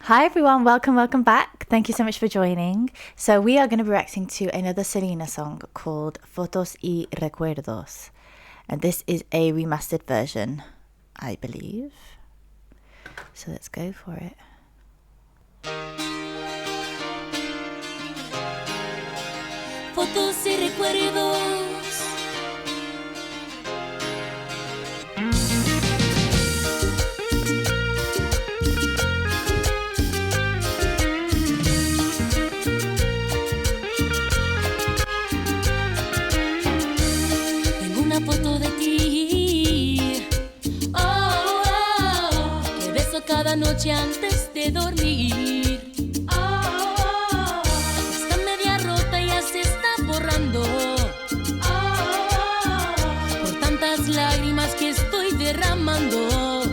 Hi everyone, welcome back. Thank you so much for joining. So we are going to be reacting to another Selena song called Fotos y Recuerdos. And this is a remastered version, I believe. So let's go for it. Fotos y recuerdos. Tengo una foto de ti, oh, oh, que beso cada noche antes de dormir. Está media rota y ya se está borrando, por tantas lágrimas que estoy derramando.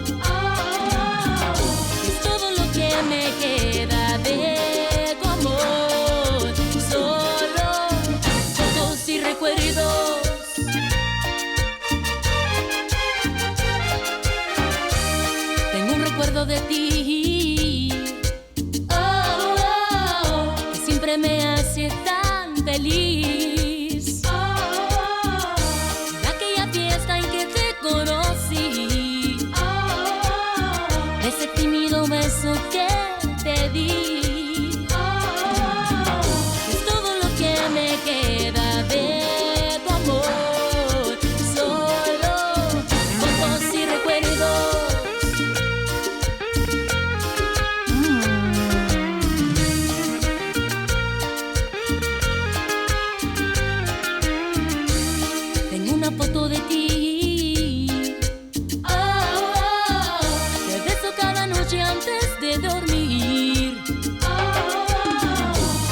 Es todo lo que me queda de tu amor, solo fotos y recuerdos. Tengo un recuerdo de ti, oh, oh, que siempre me hace tan feliz. De aquella fiesta en que te conocí, de ese tímido beso que te di. Es todo lo que me queda de tu amor, solo fotos y recuerdos. Tengo una foto de ti, oh, oh, que beso cada noche antes de dormir.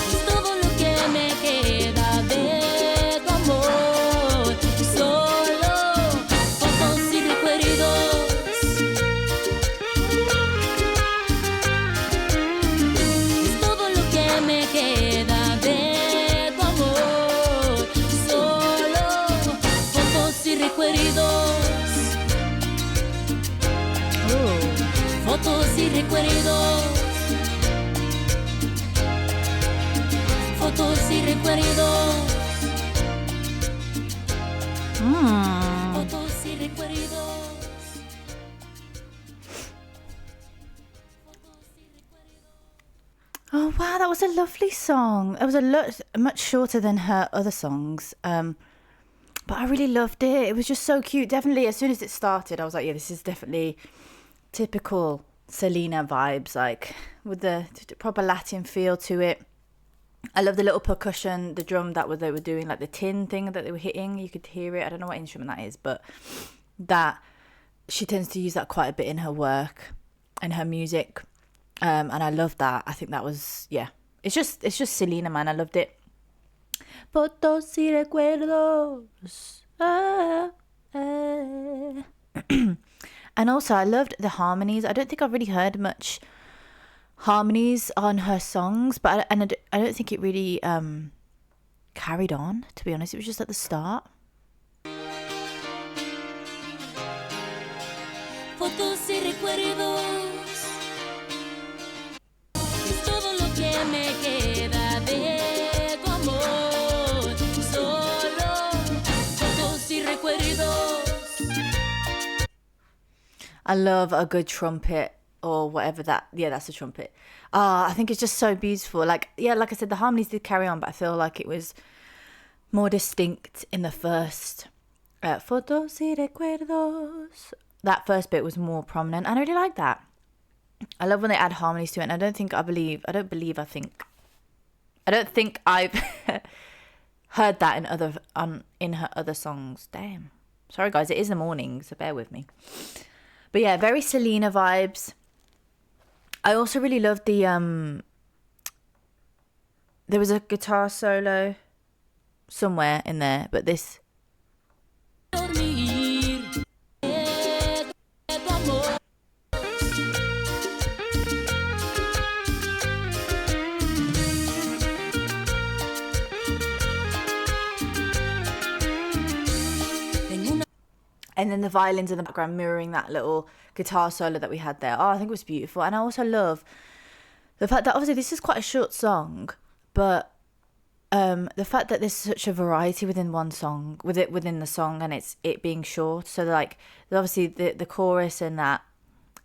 Es todo lo que me queda de tu amor, solo fotos y recuerdos. Es todo lo que me queda de tu amor, solo fotos y recuerdos. Fotos y recuerdos. Fotos y recuerdos. Fotos y recuerdos. Oh wow, that was a lovely song. It was much shorter than her other songs. But I really loved it. It was just so cute. Definitely, as soon as it started, I was like, yeah, this is definitely typical Selena vibes, like with the proper Latin feel to it. I love the little percussion, the drum they were doing, like the tin thing that they were hitting. You could hear it. I don't know what instrument that is, but that she tends to use that quite a bit in her work and her music. And I love that. I think that was, yeah. It's just Selena, man. I loved it. Fotos y recuerdos. And also, I loved the harmonies. I don't think I've really heard much harmonies on her songs, but I don't think it really carried on, to be honest. It was just at the start. Fotos y recuerdos. Es todo lo que me queda de tu amor, solo fotos y recuerdos. I love a good trumpet or whatever that. Yeah, that's a trumpet. I think it's just so beautiful. Like, yeah, like I said, the harmonies did carry on, but I feel like it was more distinct in the first. Fotos y recuerdos. That first bit was more prominent, and I really like that. I love when they add harmonies to it, and I don't think I've heard that in her other songs. Damn. Sorry guys, it is the morning, so bear with me. But yeah, very Selena vibes. I also really loved the there was a guitar solo somewhere in there, but this Dormir de tu amor. Tengo una and then the violins in the background mirroring that little guitar solo that we had there. Oh, I think it was beautiful. And I also love the fact that obviously this is quite a short song, but the fact that there's such a variety within one song, within the song, and it being short. So like, there's obviously the chorus and that,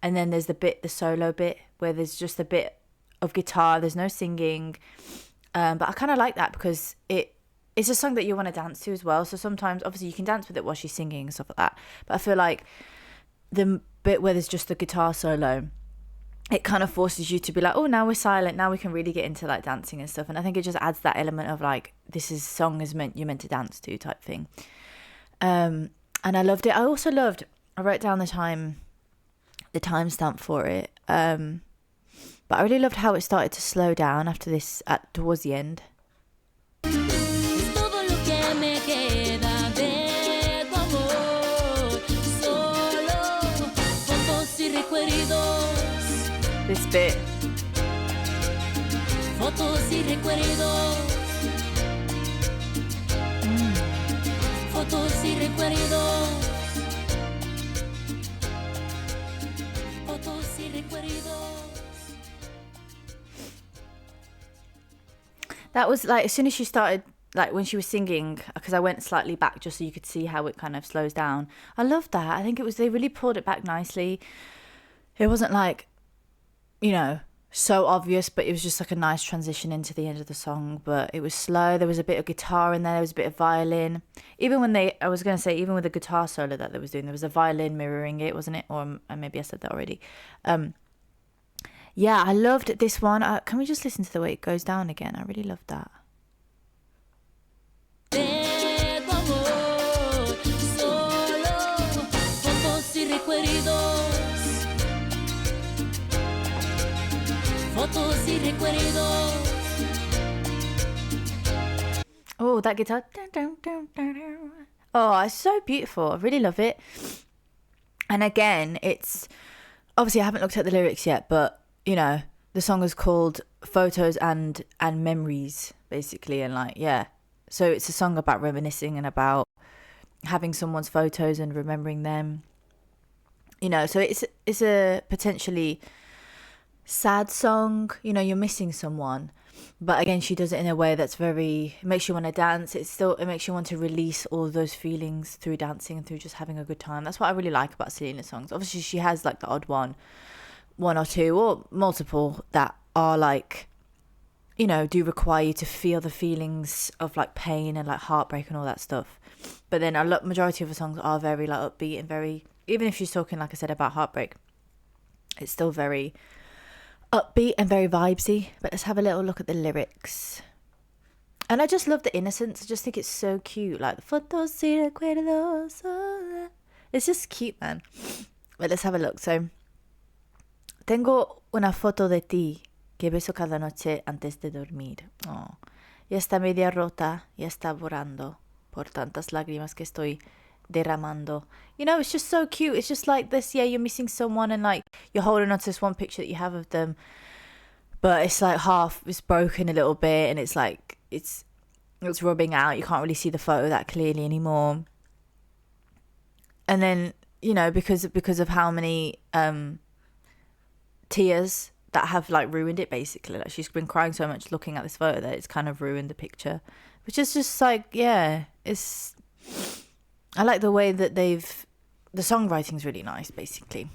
and then there's the solo bit where there's just a bit of guitar. There's no singing, but I kind of like that because it's a song that you want to dance to as well. So sometimes, obviously, you can dance with it while she's singing and stuff like that. But I feel like the bit where there's just the guitar solo, it kind of forces you to be like, oh, now we're silent. Now we can really get into like dancing and stuff. And I think it just adds that element of like, you're meant to dance to type thing. And I loved it. I wrote down the timestamp for it. But I really loved how it started to slow down after this, towards the end. This bit. Fotos y recuerdos. Fotos y recuerdos. Fotos y recuerdos. That was like, as soon as she started, like when she was singing, because I went slightly back just so you could see how it kind of slows down. I loved that. I think they really pulled it back nicely. It wasn't like, so obvious, but it was just like a nice transition into the end of the song. But it was slow. There was a bit of guitar in there was a bit of violin. Even with the guitar solo that they was doing, there was a violin mirroring it, wasn't it? Or maybe I said that already. Yeah, I loved this one. Can we just listen to the way it goes down again? I really loved that. Oh, that guitar. Oh, it's so beautiful. I really love it. And again, it's obviously I haven't looked at the lyrics yet, but the song is called Photos and Memories, basically, and like, yeah. So it's a song about reminiscing and about having someone's photos and remembering them. So it's a potentially sad song. You're missing someone, but again, she does it in a way that's it makes you want to dance. It makes you want to release all those feelings through dancing and through just having a good time. That's what I really like about Selena songs. Obviously, she has like the odd one or two or multiple that are like, do require you to feel the feelings of like pain and like heartbreak and all that stuff. But then majority of the songs are very like upbeat and very, even if she's talking, like I said, about heartbreak, it's still very upbeat and very vibesy. But let's have a little look at the lyrics. And I just love the innocence. I just think it's so cute. Like the fotos y recuerdos. It's just cute, man. But let's have a look. So, tengo una foto de ti que beso cada noche antes de dormir. Oh. Ya está media rota, ya está borrando por tantas lágrimas que estoy derramando. It's just so cute. It's just like this, yeah, you're missing someone and like you're holding on to this one picture that you have of them, but it's like it's broken a little bit and it's like it's rubbing out. You can't really see the photo that clearly anymore. And then, because of how many tears that have like ruined it, basically. Like she's been crying so much looking at this photo that it's kind of ruined the picture, which is just like, yeah, I like the way that the songwriting's really nice, basically.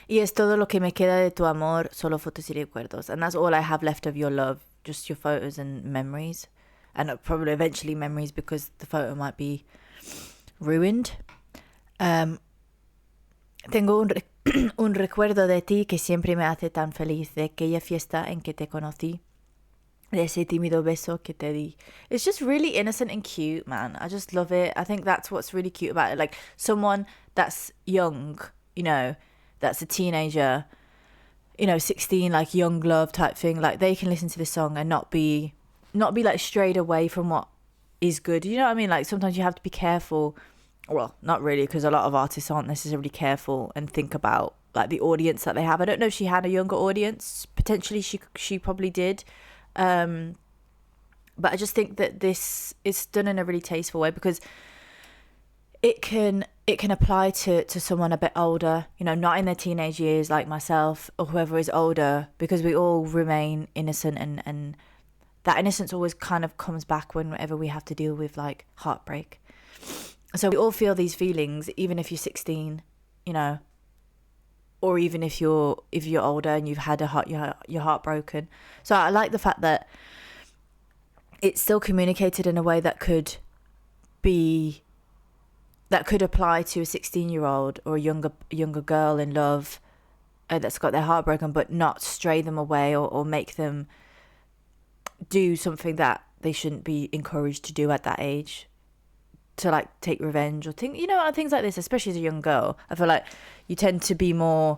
Y es todo lo que me queda de tu amor, solo fotos y recuerdos. And that's all I have left of your love, just your photos and memories. And probably eventually memories because the photo might be ruined. Tengo un recuerdo de ti que siempre me hace tan feliz, de aquella fiesta en que te conocí, de ese tímido beso que te di. It's just really innocent and cute, man. I just love it. I think that's what's really cute about it. Like someone that's young, that's a teenager, 16, like young love type thing. Like they can listen to this song and not be like strayed away from what is good. You know what I mean? Like sometimes you have to be careful. Well, not really, because a lot of artists aren't necessarily careful and think about like the audience that they have. I don't know if she had a younger audience. Potentially she probably did. But I just think that this is done in a really tasteful way because it can it can apply to someone a bit older, you know, not in their teenage years like myself or whoever is older, because we all remain innocent, and that innocence always kind of comes back whenever we have to deal with like heartbreak. So we all feel these feelings, even if you're 16, you know, or even if you're older and you've had your heart broken. So I like the fact that it's still communicated in a way that could apply to a 16-year-old or a younger girl in love that's got their heart broken, but not stray them away or make them do something that they shouldn't be encouraged to do at that age, to like take revenge or things like this. Especially as a young girl, I feel like you tend to be more,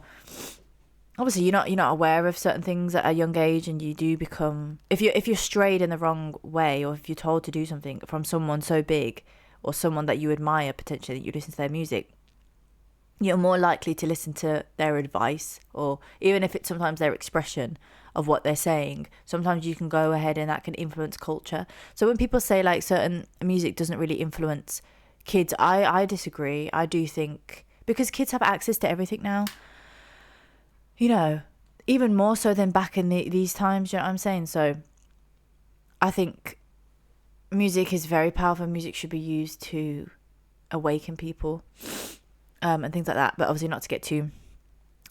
obviously you're not aware of certain things at a young age, and you do become, if you're strayed in the wrong way, or if you're told to do something from someone so big or someone that you admire, potentially, that you listen to their music, you're more likely to listen to their advice, or even if it's sometimes their expression of what they're saying. Sometimes you can go ahead and that can influence culture. So when people say like certain music doesn't really influence kids, I disagree. I do think, because kids have access to everything now, you know, even more so than back in these times, you know what I'm saying? So I think music is very powerful. Music should be used to awaken people, and things like that, but obviously not to get too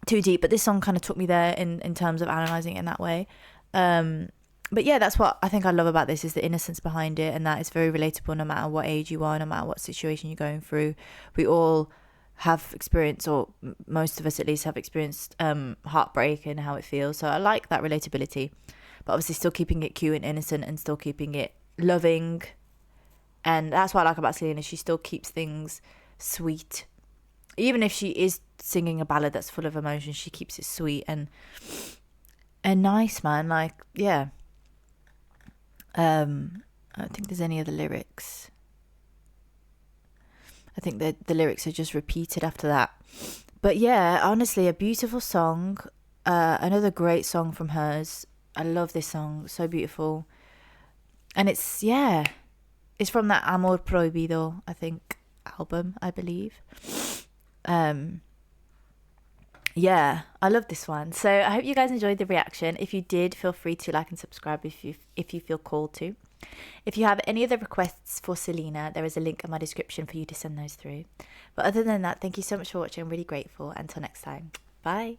deep. But this song kind of took me there in terms of analysing it in that way. But yeah, that's what I think I love about this, is the innocence behind it, and that it's very relatable no matter what age you are, no matter what situation you're going through. We all have experienced, or most of us at least have experienced, heartbreak and how it feels. So I like that relatability, but obviously still keeping it cute and innocent, and still keeping it loving. And that's what I like about Selena. She still keeps things sweet. Even if she is singing a ballad that's full of emotion, she keeps it sweet and nice, man. Like, yeah. I don't think there's any other lyrics. I think that the lyrics are just repeated after that. But yeah, honestly, a beautiful song. Another great song from hers. I love this song. So beautiful. And it's from that Amor Prohibido, I think, album, I believe. Yeah, I love this one. So I hope you guys enjoyed the reaction. If you did, feel free to like and subscribe if you feel called to. If you have any other requests for Selena, there is a link in my description for you to send those through. But other than that, thank you so much for watching. I'm really grateful. Until next time, bye.